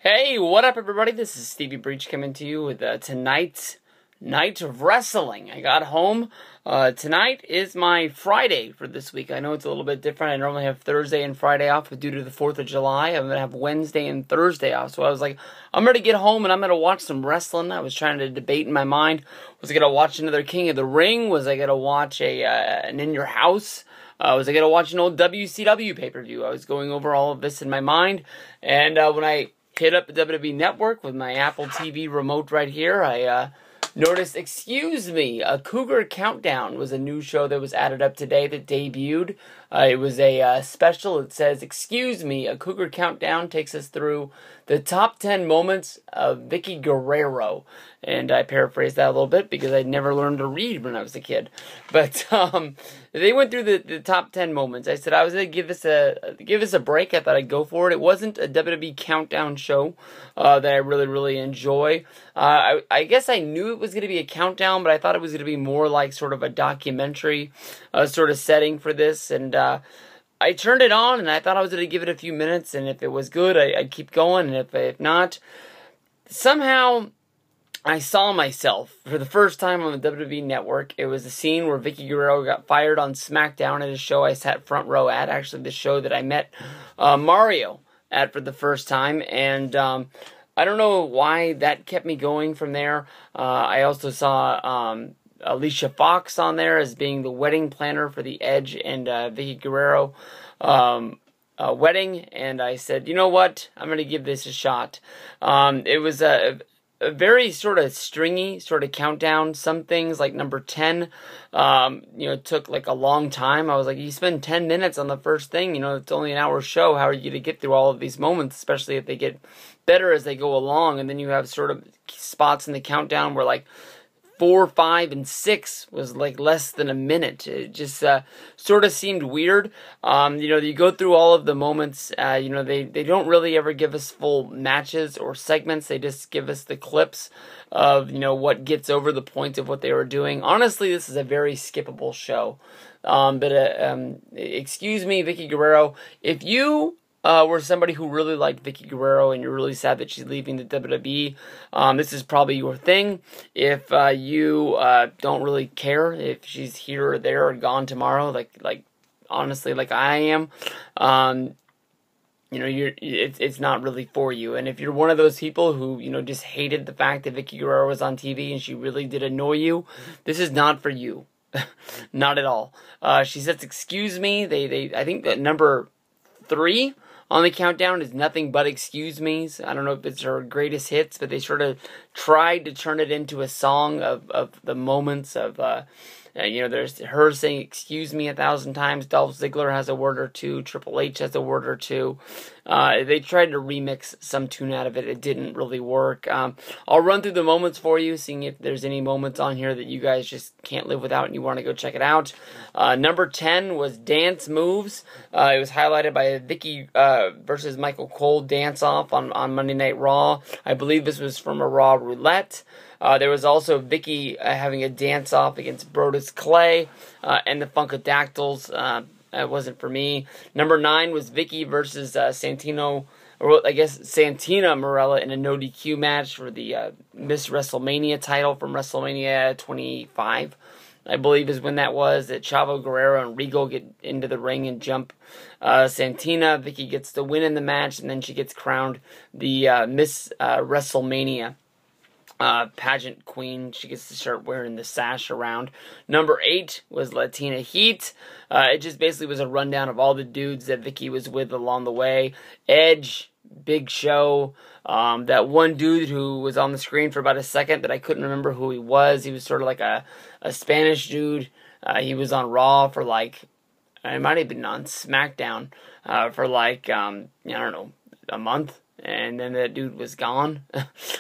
Hey, what up everybody? This is Stevie Breach coming to you with tonight's night of wrestling. I got home. Tonight is my Friday for this week. I know it's a little bit different. I normally have Thursday and Friday off, but due to the 4th of July, I'm going to have Wednesday and Thursday off. So I was like, I'm going to get home and I'm going to watch some wrestling. I was trying to debate in my mind. Was I going to watch another King of the Ring? Was I going to watch an In Your House? Was I going to watch an old WCW pay-per-view? I was going over all of this in my mind. And when I hit up the WWE Network with my Apple TV remote right here, I noticed, excuse me, a Cougar Countdown was a new show that was added up today that debuted. It was a special. It says, excuse me, a Cougar Countdown takes us through the top 10 moments of Vickie Guerrero. And I paraphrased that a little bit because I never learned to read when I was a kid. But they went through the top 10 moments. I said I was going to give this a break. I thought I'd go for it. It wasn't a WWE Countdown show that I really enjoy. I guess I knew it was going to be a countdown, but I thought it was going to be more like sort of a documentary sort of setting for this. And I turned it on, and I thought I was going to give it a few minutes, and if it was good, I'd keep going, and if not, somehow I saw myself for the first time on the WWE Network. It was a scene where Vickie Guerrero got fired on SmackDown at a show I sat front row at, actually the show that I met Mario at for the first time, and I don't know why that kept me going from there. I also saw Alicia Fox on there as being the wedding planner for the Edge and Vickie Guerrero wedding, and I said, you know what, I'm going to give this a shot. It was a very sort of stringy sort of countdown. Some things like number 10, took like a long time. I was like, you spend 10 minutes on the first thing, it's only an hour show. How are you to get through all of these moments, especially if they get better as they go along? And then you have sort of spots in the countdown where like 4, 5, and 6 was like less than a minute. It just sort of seemed weird. You go through all of the moments. They don't really ever give us full matches or segments. They just give us the clips of what gets over the point of what they were doing. Honestly, this is a very skippable show. Excuse me, Vickie Guerrero, if you were somebody who really liked Vickie Guerrero and you're really sad that she's leaving the WWE, this is probably your thing. If you don't really care if she's here or there or gone tomorrow, like honestly, like I am, it's not really for you. And if you're one of those people who just hated the fact that Vickie Guerrero was on TV and she really did annoy you, this is not for you. Not at all. She says, excuse me. I think that number 3 on the countdown is nothing but excuse me's. I don't know if it's her greatest hits, but they sort of tried to turn it into a song of the moments of, there's her saying excuse me 1,000 times. Dolph Ziggler has a word or two. Triple H has a word or two. They tried to remix some tune out of it. It didn't really work. I'll run through the moments for you, seeing if there's any moments on here that you guys just can't live without and you want to go check it out. Number 10 was Dance Moves. It was highlighted by a Vickie versus Michael Cole dance-off on Monday Night Raw. I believe this was from a Raw Roulette. There was also Vickie having a dance-off against Brodus Clay and the Funkadactyls. That wasn't for me. Number 9 was Vickie versus Santina Marella in a no DQ match for the Miss WrestleMania title from WrestleMania 25. I believe is when that was. That Chavo Guerrero and Regal get into the ring and jump Santina. Vickie gets the win in the match, and then she gets crowned the Miss WrestleMania pageant queen. She gets to start wearing the sash around. Number 8 was Latina Heat. It just basically was a rundown of all the dudes that Vickie was with along the way. Edge, Big Show, that one dude who was on the screen for about a second that I couldn't remember who he was. He was sort of like a Spanish dude. He was on Raw for like, it might have been on SmackDown for like, I don't know, a month. And then that dude was gone.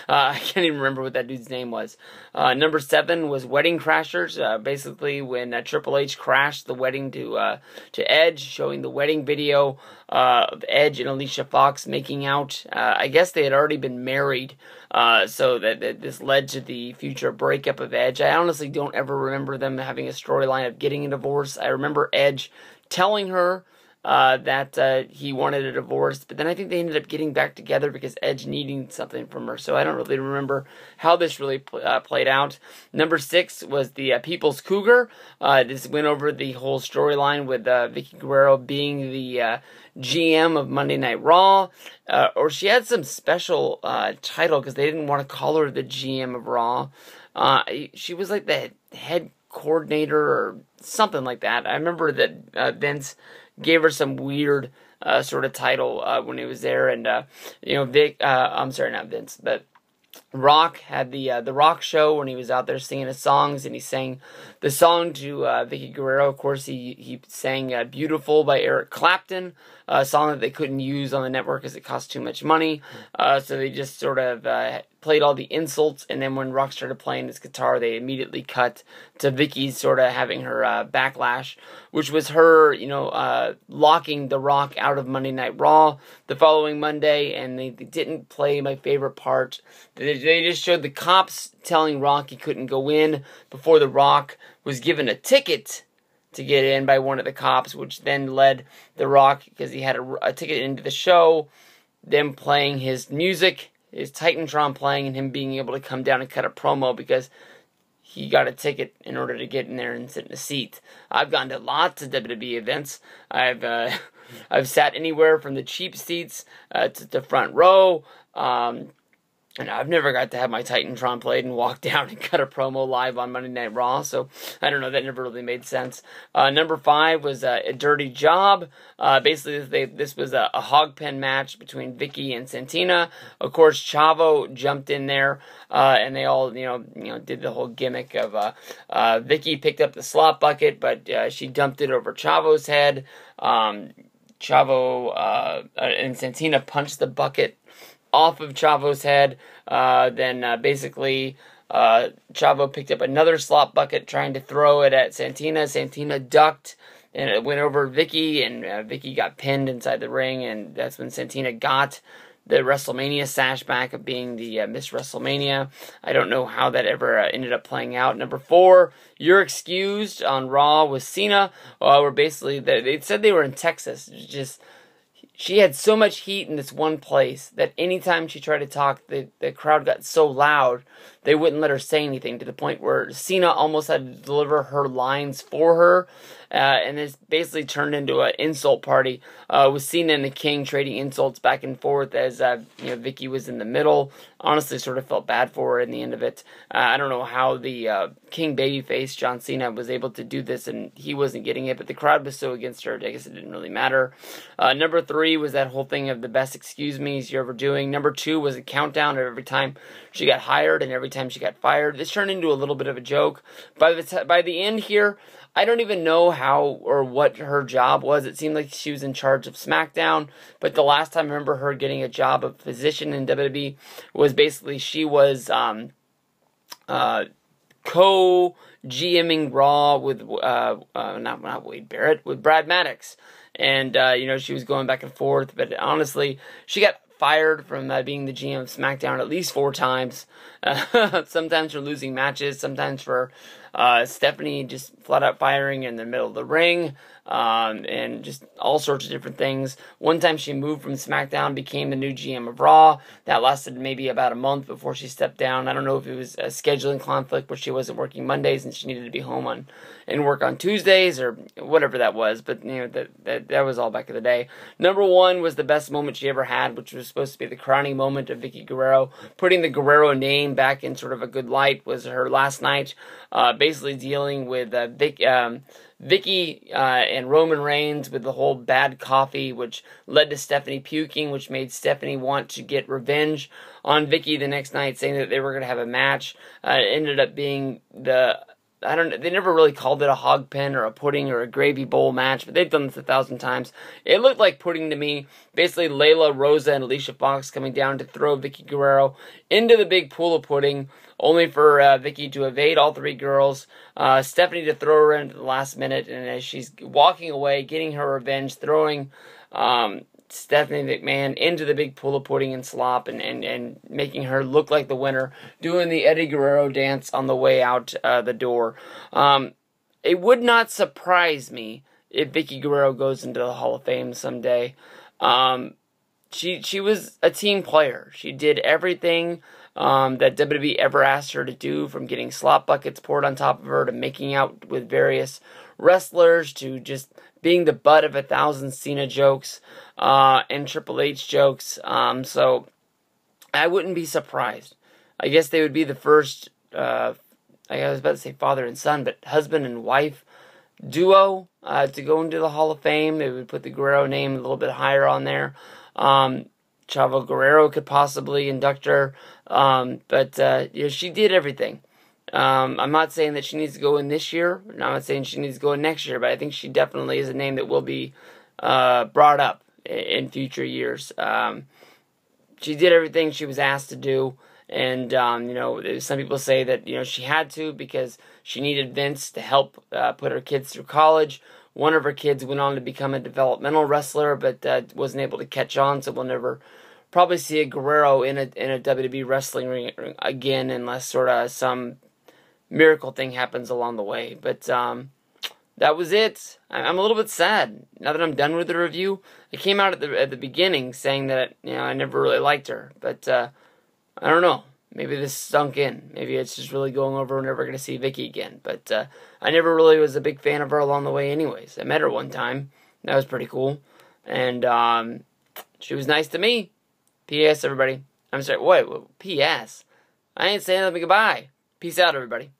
I can't even remember what that dude's name was. Number 7 was Wedding Crashers. Basically, when Triple H crashed the wedding to Edge, showing the wedding video of Edge and Alicia Fox making out. I guess they had already been married, so that this led to the future breakup of Edge. I honestly don't ever remember them having a storyline of getting a divorce. I remember Edge telling her that he wanted a divorce, but then I think they ended up getting back together because Edge needing something from her. So I don't really remember how this really played out. Number 6 was the People's Cougar. This went over the whole storyline with Vickie Guerrero being the GM of Monday Night Raw, or she had some special title because they didn't want to call her the GM of Raw. She was like the head coordinator or something like that. I remember that Vince gave her some weird sort of title when he was there, and I'm sorry, not Vince, but Rock had the Rock show when he was out there singing his songs, and he sang the song to Vickie Guerrero. Of course, he sang "Beautiful" by Eric Clapton, a song that they couldn't use on the network because it cost too much money. So they just sort of played all the insults, and then when Rock started playing his guitar, they immediately cut to Vickie sort of having her backlash, which was her, locking The Rock out of Monday Night Raw the following Monday, and they didn't play my favorite part. They just showed the cops telling Rock he couldn't go in before The Rock was given a ticket to get in by one of the cops, which then led The Rock, because he had a ticket into the show, them playing his music, his Titantron playing, and him being able to come down and cut a promo because he got a ticket in order to get in there and sit in a seat. I've gone to lots of WWE events. I've sat anywhere from the cheap seats to the front row. And I've never got to have my Titantron played and walk down and cut a promo live on Monday Night Raw, so I don't know, that never really made sense. Number 5 was a Dirty Job. Basically, this was a hog pen match between Vickie and Santina. Of course, Chavo jumped in there, and they all, did the whole gimmick of Vickie picked up the slop bucket, but she dumped it over Chavo's head. Chavo and Santina punched the bucket off of Chavo's head. Then basically Chavo picked up another slop bucket trying to throw it at Santina. Santina ducked, and it went over Vickie, and Vickie got pinned inside the ring, and that's when Santina got the WrestleMania sash back of being the Miss WrestleMania. I don't know how that ever ended up playing out. Number 4, You're Excused on Raw with Cena, where basically they said they were in Texas. Just she had so much heat in this one place that anytime she tried to talk, the crowd got so loud, they wouldn't let her say anything, to the point where Cena almost had to deliver her lines for her. And this basically turned into an insult party with Cena and the King trading insults back and forth as Vickie was in the middle. Honestly, sort of felt bad for her in the end of it. I don't know how the King babyface John Cena was able to do this and he wasn't getting it, but the crowd was so against her, I guess it didn't really matter. Number 3 was that whole thing of the best excuse me's you're ever doing. Number 2 was a countdown of every time she got hired and every time she got fired. This turned into a little bit of a joke. By the end here, I don't even know how or what her job was. It seemed like she was in charge of SmackDown, but the last time I remember her getting a job of physician in WWE was basically she was co-GMing Raw with not Wade Barrett, with Brad Maddox, and she was going back and forth. But honestly, she got fired from being the GM of SmackDown at least 4 times. Sometimes for losing matches, sometimes for Stephanie just flat out firing in the middle of the ring, and just all sorts of different things. One time she moved from SmackDown, became the new GM of Raw. That lasted maybe about a month before she stepped down. I don't know if it was a scheduling conflict where she wasn't working Mondays and she needed to be home and work on Tuesdays or whatever that was, but that was all back in the day. Number 1 was the best moment she ever had, which was supposed to be the crowning moment of Vickie Guerrero. Putting the Guerrero name back in sort of a good light was her last night, basically dealing with Vickie and Roman Reigns with the whole bad coffee, which led to Stephanie puking, which made Stephanie want to get revenge on Vickie the next night, saying that they were going to have a match. It ended up being they never really called it a hog pen or a pudding or a gravy bowl match, but they've done this 1,000 times. It looked like pudding to me. Basically, Layla, Rosa, and Alicia Fox coming down to throw Vickie Guerrero into the big pool of pudding, only for Vickie to evade all 3 girls, Stephanie to throw her in at the last minute, and as she's walking away, getting her revenge, throwing Stephanie McMahon into the big pool of pudding and slop and making her look like the winner, doing the Eddie Guerrero dance on the way out the door. It would not surprise me if Vickie Guerrero goes into the Hall of Fame someday. She was a team player. She did everything that WWE ever asked her to do, from getting slop buckets poured on top of her to making out with various wrestlers to just being the butt of 1,000 Cena jokes and Triple H jokes. So I wouldn't be surprised. I guess they would be the first, I was about to say father and son, but husband and wife duo to go into the Hall of Fame. They would put the Guerrero name a little bit higher on there. Chavo Guerrero could possibly induct her. But she did everything. I'm not saying that she needs to go in this year. I'm not saying she needs to go in next year, but I think she definitely is a name that will be brought up in future years. She did everything she was asked to do. And, some people say that, she had to because she needed Vince to help put her kids through college. One of her kids went on to become a developmental wrestler, but wasn't able to catch on, so we'll never probably see a Guerrero in a WWE wrestling ring again unless sort of some miracle thing happens along the way. But that was it. I'm a little bit sad now that I'm done with the review. I came out at the beginning saying that I never really liked her, but I don't know. Maybe this sunk in. Maybe it's just really going over. We're never going to see Vickie again. But I never really was a big fan of her along the way anyways. I met her one time. That was pretty cool. And she was nice to me. P.S. everybody. I'm sorry. Wait. P.S. I ain't saying nothing. Goodbye. Peace out, everybody.